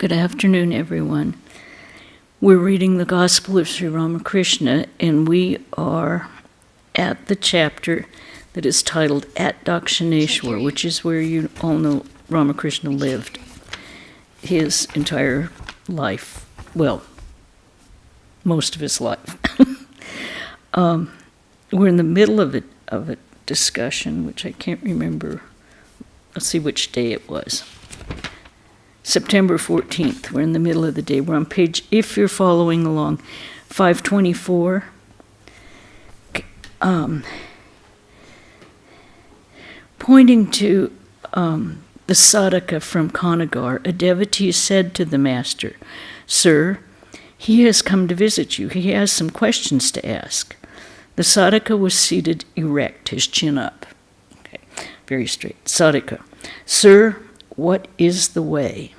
Good afternoon, everyone. We're reading the Gospel of Sri Ramakrishna, and we are at the chapter that is titled At Dakshineshwar, which is where you all know Ramakrishna lived his entire life. Well, most of his life. We're in the middle of a discussion, which I can't remember. Let's see which day it was. September 14th. We're in the middle of the day. We're on page, if you're following along, 524. Pointing to the sadhaka from Kanagar, a devotee said to the master, "Sir, he has come to visit you. He has some questions to ask." The sadhaka was seated erect, his chin up. Okay, very straight. Sadhaka, "Sir, what is the way?"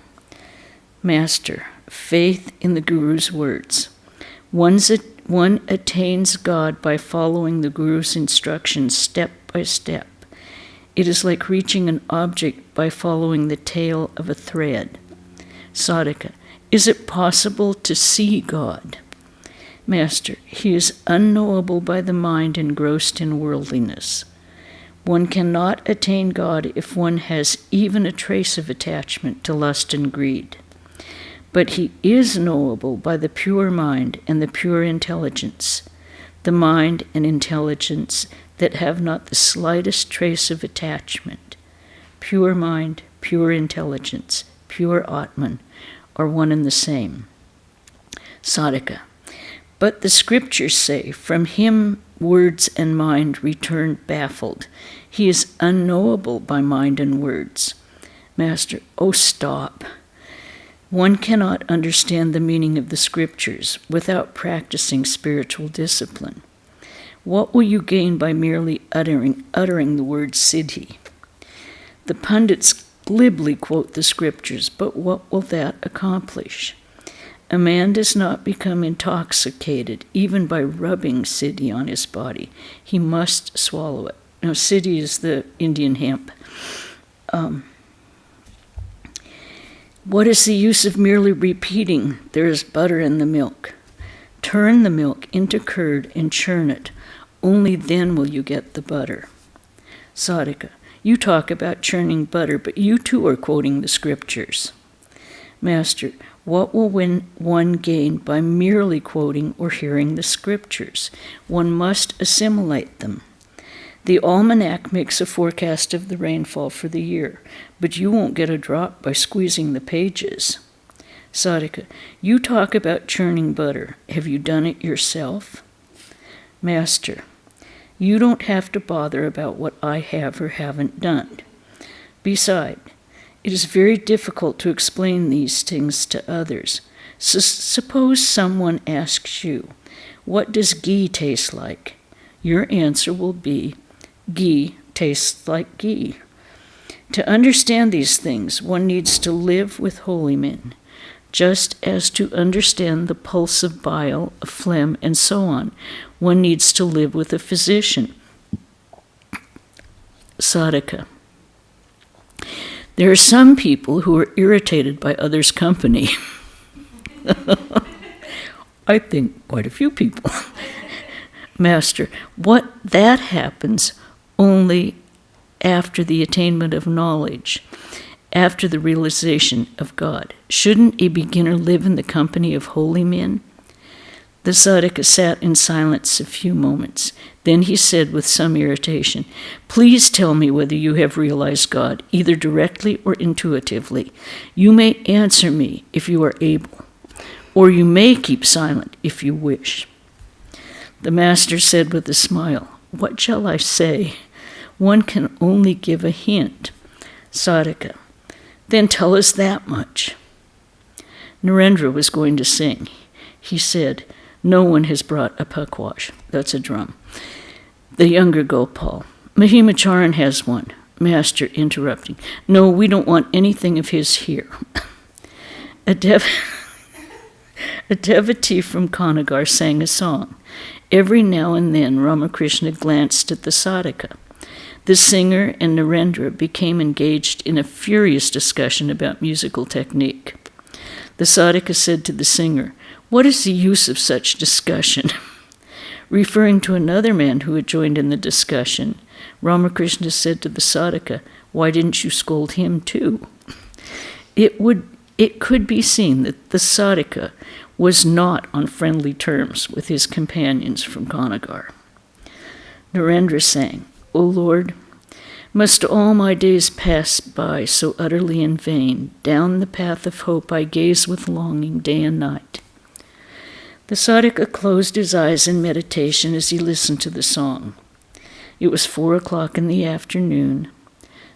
Master, faith in the Guru's words. One attains God by following the Guru's instructions step by step. It is like reaching an object by following the tail of a thread. Sadhaka, is it possible to see God? Master, he is unknowable by the mind engrossed in worldliness. One cannot attain God if one has even a trace of attachment to lust and greed. But he is knowable by the pure mind and the pure intelligence, the mind and intelligence that have not the slightest trace of attachment. Pure mind, pure intelligence, pure Atman are one and the same. Sadhaka, but the scriptures say, from him words and mind return baffled. He is unknowable by mind and words. Master, oh, stop. One cannot understand the meaning of the scriptures without practicing spiritual discipline. What will you gain by merely uttering the word siddhi? The pundits glibly quote the scriptures, but what will that accomplish? A man does not become intoxicated even by rubbing siddhi on his body. He must swallow it. Now, siddhi is the Indian hemp. What is the use of merely repeating, there is butter in the milk? Turn the milk into curd and churn it. Only then will you get the butter. Sadhaka, you talk about churning butter, but you too are quoting the scriptures. Master, what will one gain by merely quoting or hearing the scriptures? One must assimilate them. The almanac makes a forecast of the rainfall for the year, but you won't get a drop by squeezing the pages. Sadhaka, you talk about churning butter. Have you done it yourself? Master, you don't have to bother about what I have or haven't done. Besides, it is very difficult to explain these things to others. Suppose someone asks you, what does ghee taste like? Your answer will be, ghee tastes like ghee. To understand these things, one needs to live with holy men, just as to understand the pulse of bile, of phlegm, and so on, one needs to live with a physician. Sadhaka, there are some people who are irritated by others' company. I think quite a few people. Master, that happens only after the attainment of knowledge, after the realization of God. Shouldn't a beginner live in the company of holy men? The sadhaka sat in silence a few moments. Then he said with some irritation, please tell me whether you have realized God, either directly or intuitively. You may answer me if you are able, or you may keep silent if you wish. The master said with a smile, what shall I say? One can only give a hint. Sadhaka, then tell us that much. Narendra was going to sing. He said, no one has brought a pakwash. That's a drum. The younger Gopal, Mahimacharan has one. Master interrupting, no, we don't want anything of his here. A devotee from Kanagar sang a song. Every now and then Ramakrishna glanced at the sadhaka. The singer and Narendra became engaged in a furious discussion about musical technique. The sadhaka said to the singer, "What is the use of such discussion?" Referring to another man who had joined in the discussion, Ramakrishna said to the sadhaka, "Why didn't you scold him too?" It could be seen that the sadhaka was not on friendly terms with his companions from Kanagar. Narendra sang, "O Lord, must all my days pass by so utterly in vain? Down the path of hope I gaze with longing day and night." The sadhaka closed his eyes in meditation as he listened to the song. It was 4:00 in the afternoon.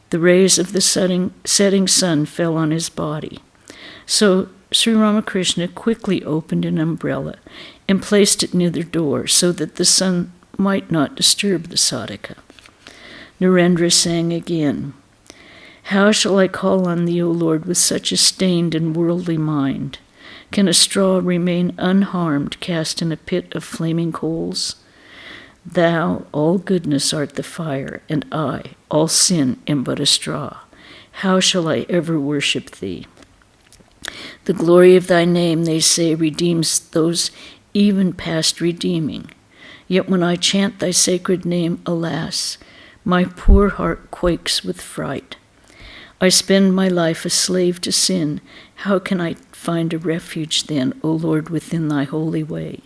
The rays of the setting sun fell on his body. So Sri Ramakrishna quickly opened an umbrella and placed it near the door so that the sun might not disturb the sadhaka. Narendra sang again, "How shall I call on thee, O Lord, with such a stained and worldly mind? Can a straw remain unharmed, cast in a pit of flaming coals? Thou, all goodness, art the fire, and I, all sin, am but a straw. How shall I ever worship thee? The glory of thy name, they say, redeems those even past redeeming. Yet when I chant thy sacred name, alas, my poor heart quakes with fright. I spend my life a slave to sin. How can I find a refuge then, O Lord, within thy holy way?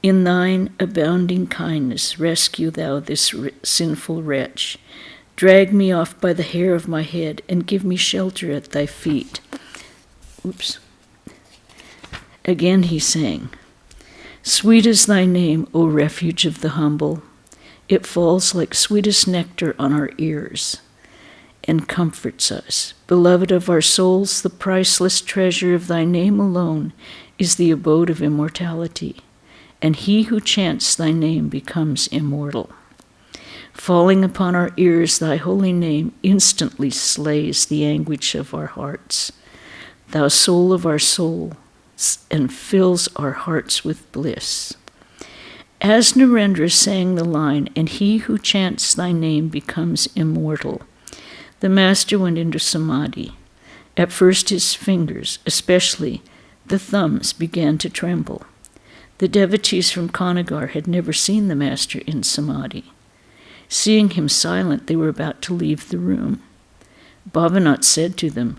In thine abounding kindness, rescue thou this sinful wretch. Drag me off by the hair of my head and give me shelter at thy feet." Oops. Again he sang, "Sweet is thy name, O refuge of the humble. It falls like sweetest nectar on our ears and comforts us. Beloved of our souls, the priceless treasure of thy name alone is the abode of immortality, and he who chants thy name becomes immortal. Falling upon our ears, thy holy name instantly slays the anguish of our hearts. Thou soul of our soul, and fills our hearts with bliss." As Narendra sang the line, "And he who chants thy name becomes immortal," the master went into samadhi. At first his fingers, especially the thumbs, began to tremble. The devotees from Kanagar had never seen the master in samadhi. Seeing him silent, they were about to leave the room. Bhavanath said to them,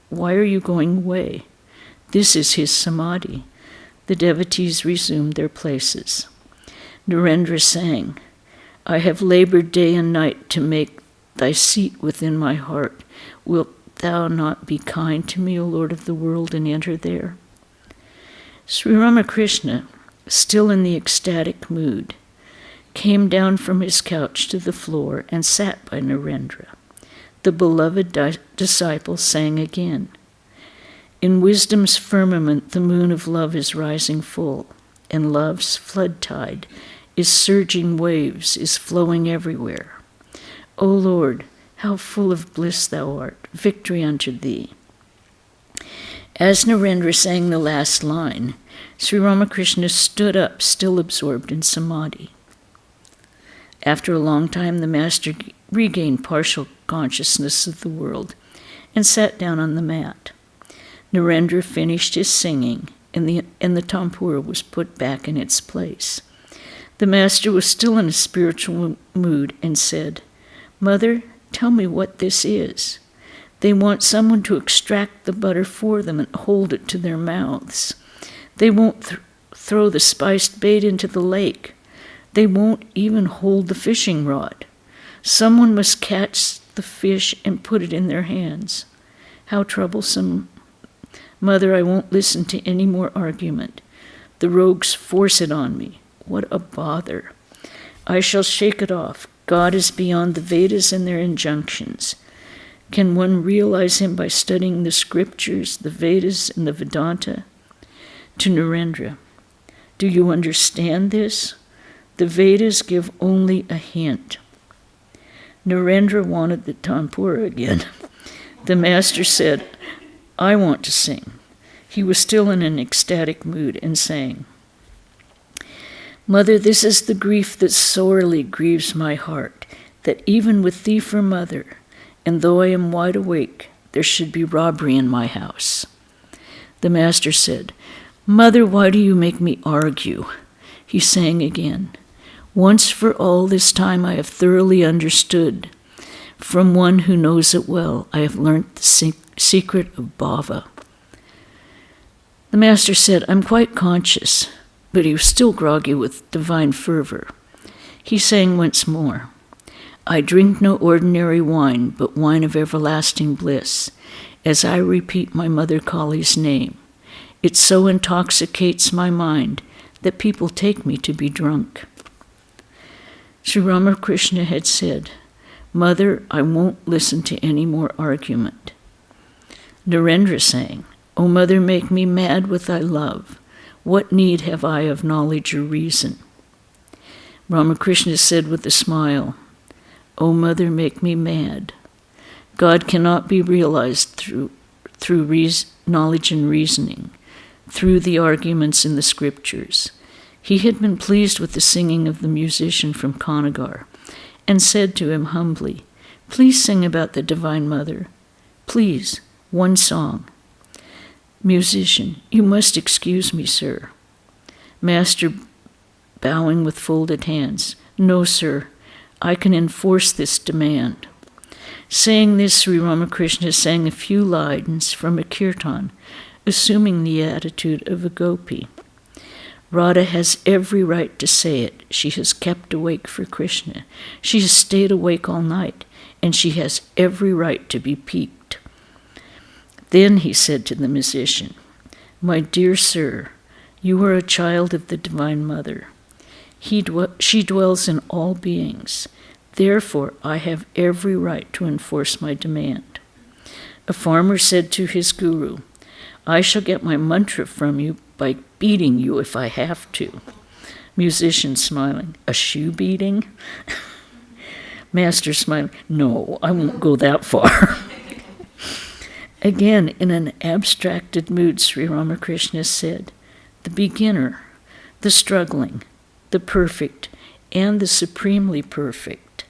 "Why are you going away? This is his samadhi." The devotees resumed their places. Narendra sang, "I have labored day and night to make thy seat within my heart. Wilt thou not be kind to me, O Lord of the world, and enter there?" Sri Ramakrishna, still in the ecstatic mood, came down from his couch to the floor and sat by Narendra. The beloved disciple sang again, "In wisdom's firmament the moon of love is rising full, and love's flood tide is surging waves, is flowing everywhere. O Lord, how full of bliss thou art, victory unto thee." As Narendra sang the last line, Sri Ramakrishna stood up, still absorbed in samadhi. After a long time, the master regained partial consciousness of the world and sat down on the mat. Narendra finished his singing, and the tampura was put back in its place. The master was still in a spiritual mood and said, "Mother, tell me what this is. They want someone to extract the butter for them and hold it to their mouths. They won't throw the spiced bait into the lake. They won't even hold the fishing rod. Someone must catch the fish and put it in their hands. How troublesome. Mother, I won't listen to any more argument. The rogues force it on me. What a bother. I shall shake it off. God is beyond the Vedas and their injunctions. Can one realize him by studying the scriptures, the Vedas, and the Vedanta?" To Narendra, "Do you understand this? The Vedas give only a hint." Narendra wanted the tampura again. The master said, "I want to sing." He was still in an ecstatic mood and sang, "Mother, this is the grief that sorely grieves my heart, that even with thee for mother, and though I am wide awake, there should be robbery in my house. The master said, "Mother, why do you make me argue?" He sang again, "Once for all this time I have thoroughly understood. From one who knows it well, I have learnt the secret of bhava." The master said, "I'm quite conscious," but he was still groggy with divine fervor. He sang once more, "I drink no ordinary wine, but wine of everlasting bliss, as I repeat my Mother Kali's name. It so intoxicates my mind that people take me to be drunk." Sri Ramakrishna had said, "Mother, I won't listen to any more argument." Narendra sang, "O Mother, make me mad with thy love. What need have I of knowledge or reason?" Ramakrishna said with a smile, "O Mother, make me mad. God cannot be realized through knowledge and reasoning, through the arguments in the scriptures." He had been pleased with the singing of the musician from Kanagar and said to him humbly, "Please sing about the Divine Mother. Please, one song." Musician, "You must excuse me, sir." Master, bowing with folded hands, "No, sir, I can enforce this demand." Saying this, Sri Ramakrishna sang a few lines from a kirtan, assuming the attitude of a gopi. "Radha has every right to say it. She has kept awake for Krishna. She has stayed awake all night, and she has every right to be piqued." Then he said to the musician, "My dear sir, you are a child of the Divine Mother. She dwells in all beings. Therefore, I have every right to enforce my demand." A farmer said to his guru, "I shall get my mantra from you by beating you if I have to." Musician smiling, "A shoe beating?" Master smiling, "No, I won't go that far." Again, in an abstracted mood, Sri Ramakrishna said, "The beginner, the struggling, the perfect, and the supremely perfect.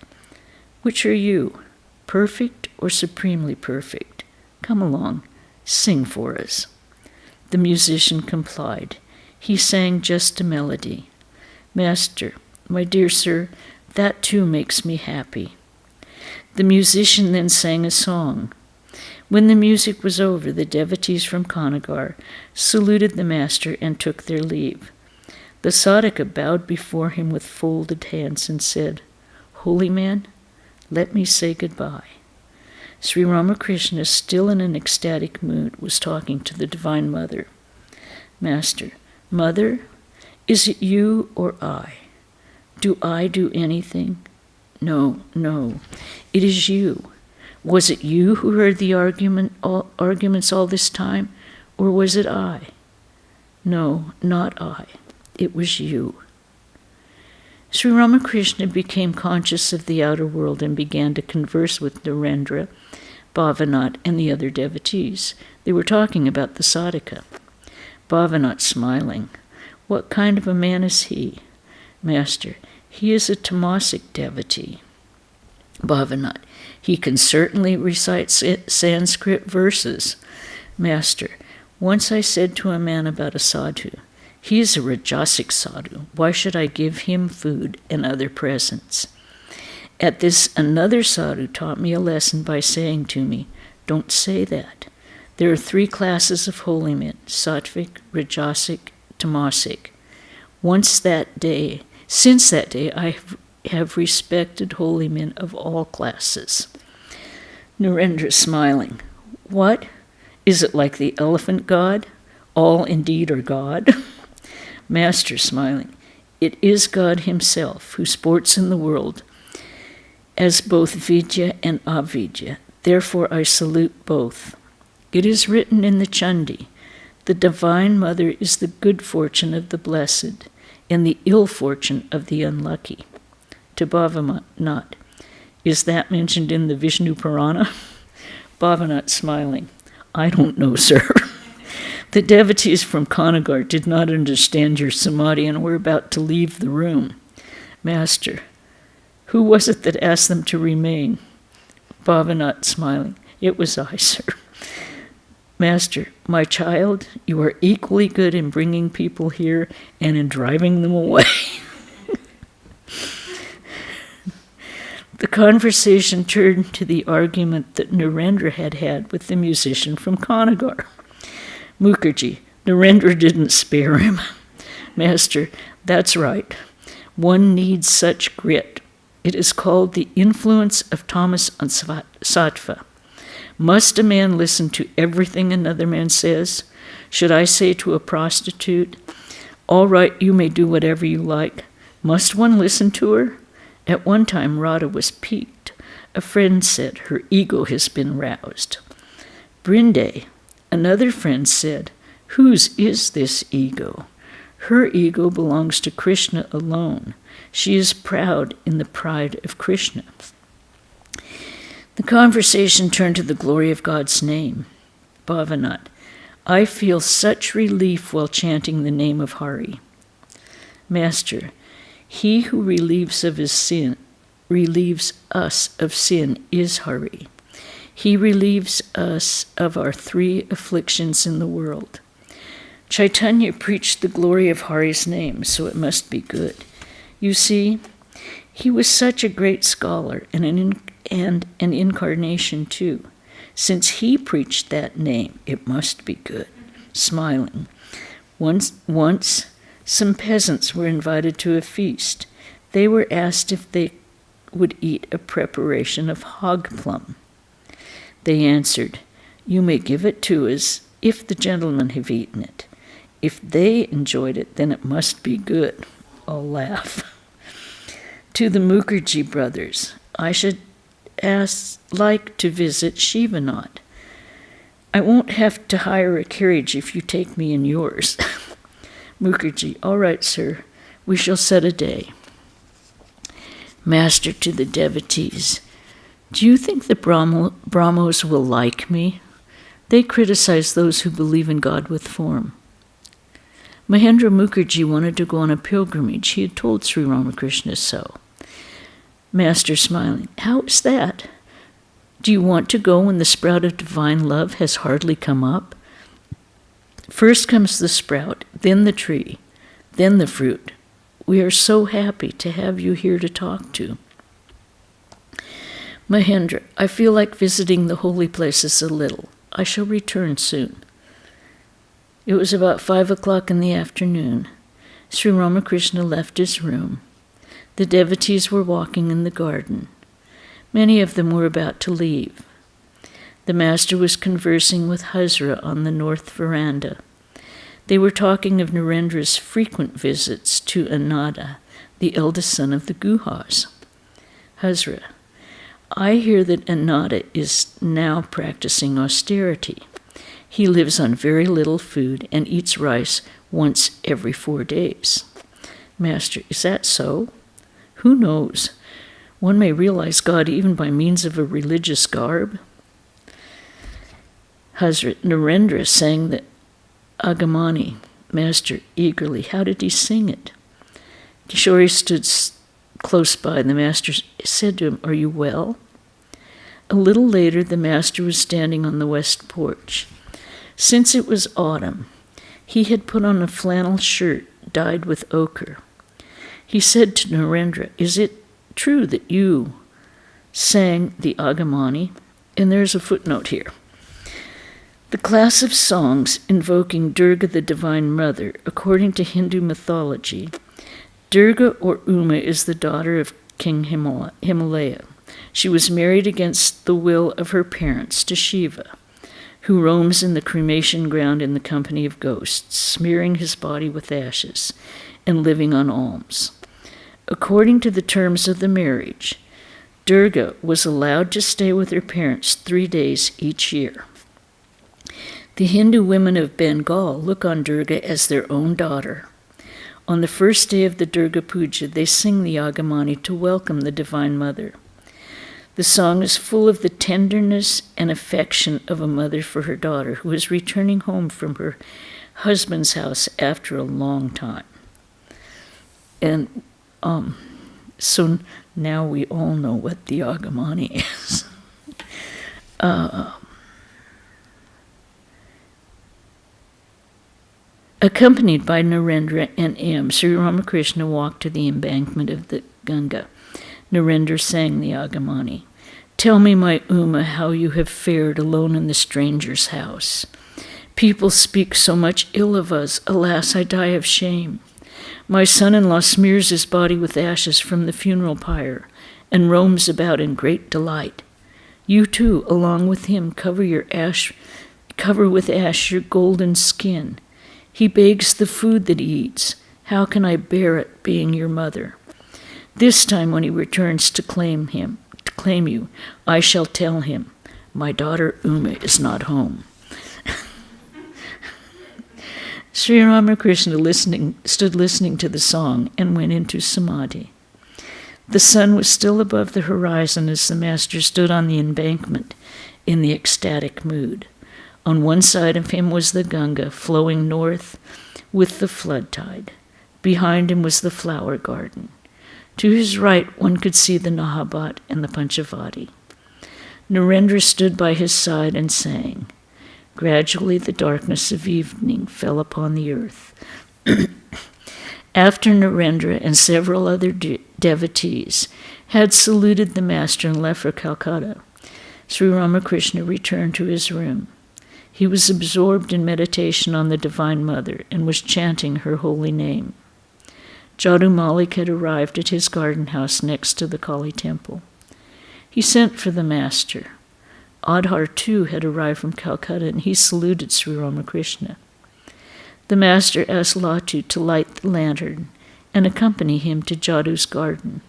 Which are you, perfect or supremely perfect? Come along, sing for us." The musician complied. He sang just a melody. "Master, my dear sir, that too makes me happy." The musician then sang a song. When the music was over, the devotees from Kanagar saluted the master and took their leave. The sadhaka bowed before him with folded hands and said, "Holy man, let me say goodbye." Sri Ramakrishna, still in an ecstatic mood, was talking to the Divine Mother. "Master, Mother, is it you or I? Do I do anything? No, no, it is you. Was it you who heard the arguments all this time, or was it I? No, not I. It was you." Sri Ramakrishna became conscious of the outer world and began to converse with Narendra, Bhavanat, and the other devotees. They were talking about the sadhaka. Bhavanat smiling, "What kind of a man is he?" Master, "He is a tamasic devotee." Bhavanat, "He can certainly recite Sanskrit verses." Master, "Once I said to a man about a sadhu, he is a rajasic sadhu. Why should I give him food and other presents?" At this, another sadhu taught me a lesson by saying to me, "Don't say that. There are 3 classes of holy men, sattvic, rajasic, tamasic. Since that day, I have respected holy men of all classes." Narendra smiling, "What? Is it like the elephant god? All indeed are God?" Master smiling, "It is God himself who sports in the world as both vidya and avidya. Therefore I salute both. It is written in the Chandi, the Divine Mother is the good fortune of the blessed and the ill fortune of the unlucky." To Bhavanat, "Is that mentioned in the Vishnu Purana?" Bhavanat smiling, "I don't know, sir." The devotees from Kanagar did not understand your samadhi and were about to leave the room. Master, who was it that asked them to remain? Bhavanat smiling, "It was I, sir." Master, my child, you are equally good in bringing people here and in driving them away. The conversation turned to the argument that Narendra had with the musician from Kanagar. Mukherjee, Narendra didn't spare him. Master, that's right. One needs such grit. It is called the influence of tamas on sattva. Must a man listen to everything another man says? Should I say to a prostitute, all right, you may do whatever you like. Must one listen to her? At one time, Radha was piqued. A friend said, her ego has been roused. Brinde, another friend said, whose is this ego? Her ego belongs to Krishna alone. She is proud in the pride of Krishna. The conversation turned to the glory of God's name. Bhavanat, I feel such relief while chanting the name of Hari. Master, he who relieves us of sin is Hari. He relieves us of our 3 afflictions in the world. Chaitanya preached the glory of Hari's name, so it must be good. You see, he was such a great scholar and an incarnation too. Since he preached that name, it must be good. Smiling. Once, some peasants were invited to a feast. They were asked if they would eat a preparation of hog plum. They answered, you may give it to us if the gentlemen have eaten it. If they enjoyed it, then it must be good. All laugh. To the Mukherjee brothers, I should like to visit Shivanath. I won't have to hire a carriage if you take me in yours. Mukherjee, all right, sir. We shall set a day. Master to the devotees, do you think the Brahmos will like me? They criticize those who believe in God with form. Mahendra Mukherjee wanted to go on a pilgrimage. He had told Sri Ramakrishna so. Master smiling, how is that? Do you want to go when the sprout of divine love has hardly come up? First comes the sprout, then the tree, then the fruit. We are so happy to have you here to talk to. Mahendra, I feel like visiting the holy places a little. I shall return soon. It was about 5 o'clock in the afternoon. Sri Ramakrishna left his room. The devotees were walking in the garden. Many of them were about to leave. The master was conversing with Hazra on the north veranda. They were talking of Narendra's frequent visits to Ananda, the eldest son of the Guhas. Hazra, I hear that Ananda is now practicing austerity. He lives on very little food and eats rice once every 4 days. Master, is that so? Who knows? One may realize God even by means of a religious garb. Hazrat Narendra sang the Agamani. Master, eagerly, how did he sing it? Kishori stood close by. The master said to him, are you well? A little later, the master was standing on the west porch. Since it was autumn, he had put on a flannel shirt dyed with ochre. He said to Narendra, is it true that you sang the Agamani? And there's a footnote here. The class of songs invoking Durga, the Divine Mother, according to Hindu mythology, Durga or Uma is the daughter of King Himalaya. She was married against the will of her parents to Shiva, who roams in the cremation ground in the company of ghosts, smearing his body with ashes and living on alms. According to the terms of the marriage, Durga was allowed to stay with her parents 3 days each year. The Hindu women of Bengal look on Durga as their own daughter. On the first day of the Durga Puja, they sing the Agamani to welcome the Divine Mother. The song is full of the tenderness and affection of a mother for her daughter who is returning home from her husband's house after a long time. And so now we all know what the Agamani is. Accompanied by Narendra and M, Sri Ramakrishna walked to the embankment of the Ganga. Narendra sang the Agamani. Tell me, my Uma, how you have fared alone in the stranger's house. People speak so much ill of us. Alas, I die of shame. My son-in-law smears his body with ashes from the funeral pyre and roams about in great delight. You too, along with him, cover with ash your golden skin. He begs the food that he eats. How can I bear it, being your mother? This time when he returns to claim you, I shall tell him, my daughter Uma is not home. Sri Ramakrishna stood listening to the song and went into samadhi. The sun was still above the horizon as the master stood on the embankment in the ecstatic mood. On one side of him was the Ganga flowing north with the flood tide. Behind him was the flower garden. To his right one could see the Nahabat and the Panchavati. Narendra stood by his side and sang. Gradually the darkness of evening fell upon the earth. After Narendra and several other devotees had saluted the master and left for Calcutta, Sri Ramakrishna returned to his room. He was absorbed in meditation on the Divine Mother and was chanting her holy name. Jadu Malik had arrived at his garden house next to the Kali temple. He sent for the master. Adhar too had arrived from Calcutta and he saluted Sri Ramakrishna. The master asked Latu to light the lantern and accompany him to Jadu's garden.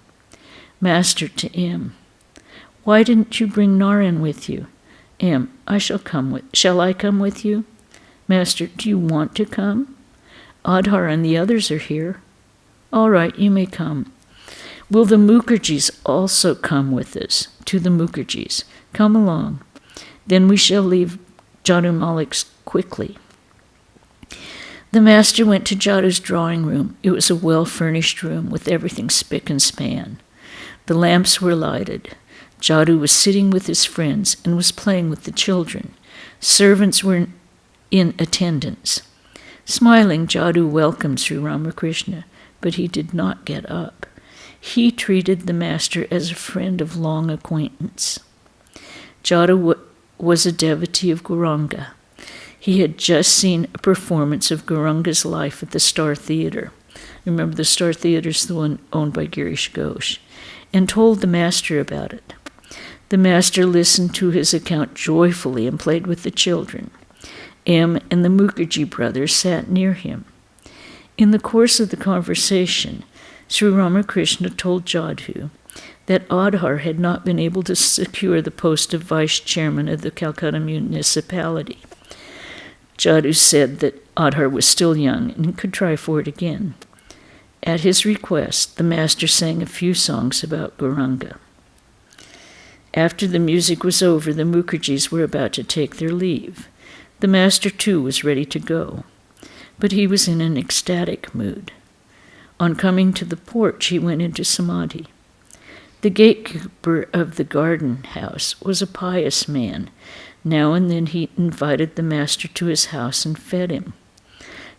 Master to M. Why didn't you bring Narayan with you? M. Shall I come with you? Master, do you want to come? Adhar and the others are here. All right, you may come. Will the Mukherjees also come with us? To the Mukherjees. Come along. Then we shall leave Jadu Malik's quickly. The master went to Jadu's drawing room. It was a well-furnished room with everything spick and span. The lamps were lighted. Jadu was sitting with his friends and was playing with the children. Servants were in attendance. Smiling, Jadu welcomed Sri Ramakrishna, but he did not get up. He treated the master as a friend of long acquaintance. Jadu was a devotee of Gauranga. He had just seen a performance of Gauranga's life at the Star Theatre. Remember, the Star Theatre is the one owned by Girish Ghosh, and told the master about it. The master listened to his account joyfully and played with the children. M and the Mukherjee brothers sat near him. In the course of the conversation, Sri Ramakrishna told Jadhu that Adhar had not been able to secure the post of vice chairman of the Calcutta municipality. Jadhu said that Adhar was still young and could try for it again. At his request, the master sang a few songs about Gauranga. After the music was over, the Mukherjees were about to take their leave. The master, too, was ready to go, but he was in an ecstatic mood. On coming to the porch, he went into samadhi. The gatekeeper of the garden house was a pious man. Now and then he invited the master to his house and fed him.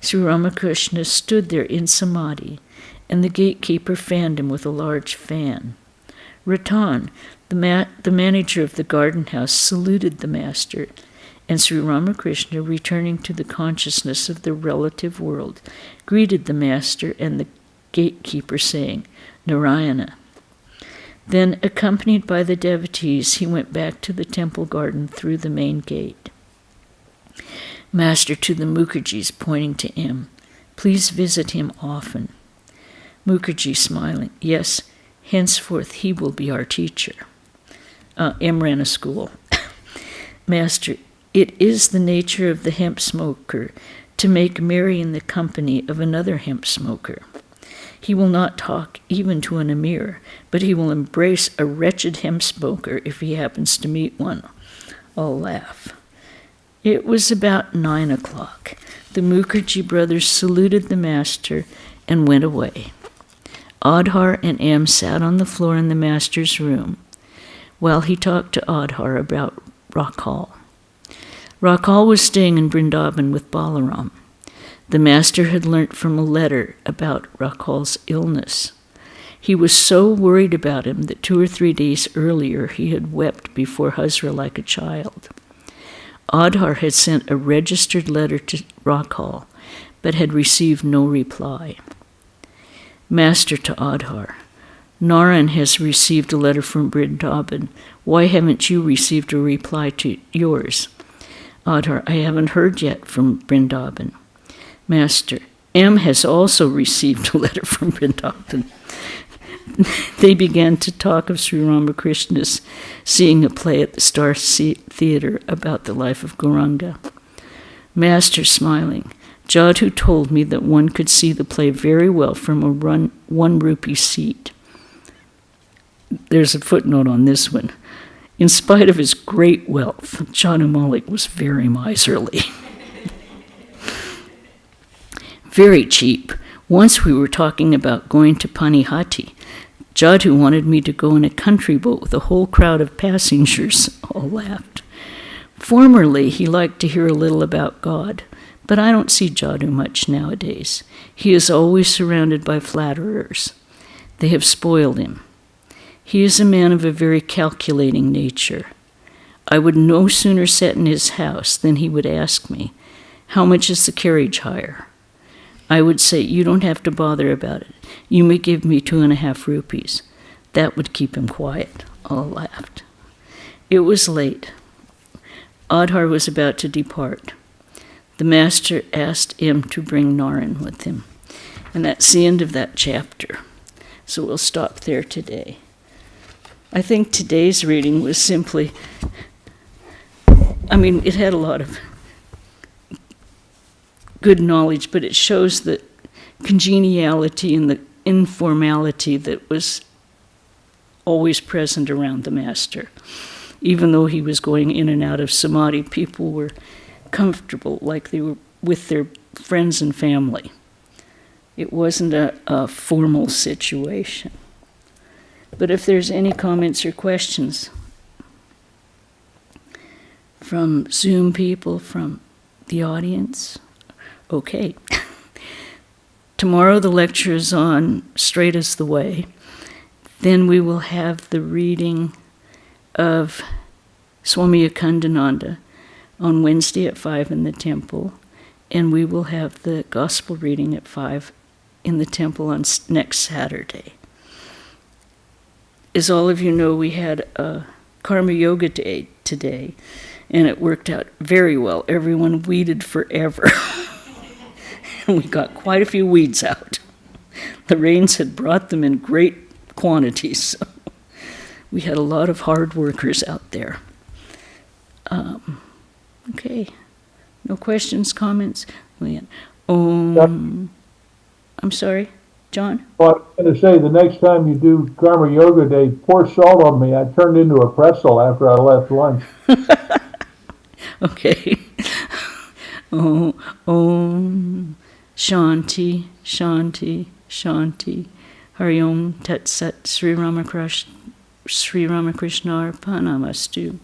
Sri Ramakrishna stood there in samadhi, and the gatekeeper fanned him with a large fan. Ratan, the manager of the garden house, saluted the master, and Sri Ramakrishna, returning to the consciousness of the relative world, greeted the master and the gatekeeper, saying, Narayana. Then, accompanied by the devotees, he went back to the temple garden through the main gate. Master to the Mukherjees, pointing to M, please visit him often. Mukherjee smiling, yes, henceforth he will be our teacher. M ran a school. Master, it is the nature of the hemp smoker to make merry in the company of another hemp smoker. He will not talk even to an emir, but he will embrace a wretched hemp smoker if he happens to meet one. All laugh. It was about 9 o'clock. The Mukherjee brothers saluted the master and went away. Adhar and M sat on the floor in the master's room while he talked to Adhar about Rakhal. Rakhal was staying in Vrindavan with Balaram. The master had learnt from a letter about Rakhal's illness. He was so worried about him that 2 or 3 days earlier he had wept before Hazra like a child. Adhar had sent a registered letter to Rakhal, but had received no reply. Master to Adhar, Narayan has received a letter from Vrindavan. Why haven't you received a reply to yours? Adhar, I haven't heard yet from Vrindavan. Master, M has also received a letter from Vrindavan. They began to talk of Sri Ramakrishna's seeing a play at the Star Theatre about the life of Gauranga. Master, smiling, Jadhu told me that one could see the play very well from a 1 rupee seat. There's a footnote on this one. In spite of his great wealth, Jadhu Malik was very miserly. Very cheap. Once we were talking about going to Panihati. Jadhu wanted me to go in a country boat with a whole crowd of passengers. All laughed. Formerly, he liked to hear a little about God, but I don't see Jadhu much nowadays. He is always surrounded by flatterers. They have spoiled him. He is a man of a very calculating nature. I would no sooner sit in his house than he would ask me, how much is the carriage hire? I would say, you don't have to bother about it. You may give me 2.5 rupees. That would keep him quiet. All laughed. It was late. Adhar was about to depart. The master asked him to bring Narayan with him. And that's the end of that chapter. So we'll stop there today. I think today's reading was simply, it had a lot of good knowledge, but it shows the congeniality and the informality that was always present around the master. Even though he was going in and out of samadhi, people were comfortable, like they were with their friends and family. It wasn't a formal situation. But if there's any comments or questions from Zoom people, from the audience, okay. Tomorrow the lecture is on Straight as the Way. Then we will have the reading of Swami Akhandananda on Wednesday at 5 in the temple. And we will have the gospel reading at 5 in the temple on next Saturday. As all of you know, we had a Karma Yoga Day today, and it worked out very well. Everyone weeded forever. And we got quite a few weeds out. The rains had brought them in great quantities, so we had a lot of hard workers out there. Okay. No questions, comments? I'm sorry, John? Well, I was going to say, the next time you do Karma Yoga Day, pour salt on me. I turned into a pretzel after I left lunch. Okay. Om Shanti, Shanti, Shanti. Hari Om Tat Sat Sri Ramakrishna Arpanamastu.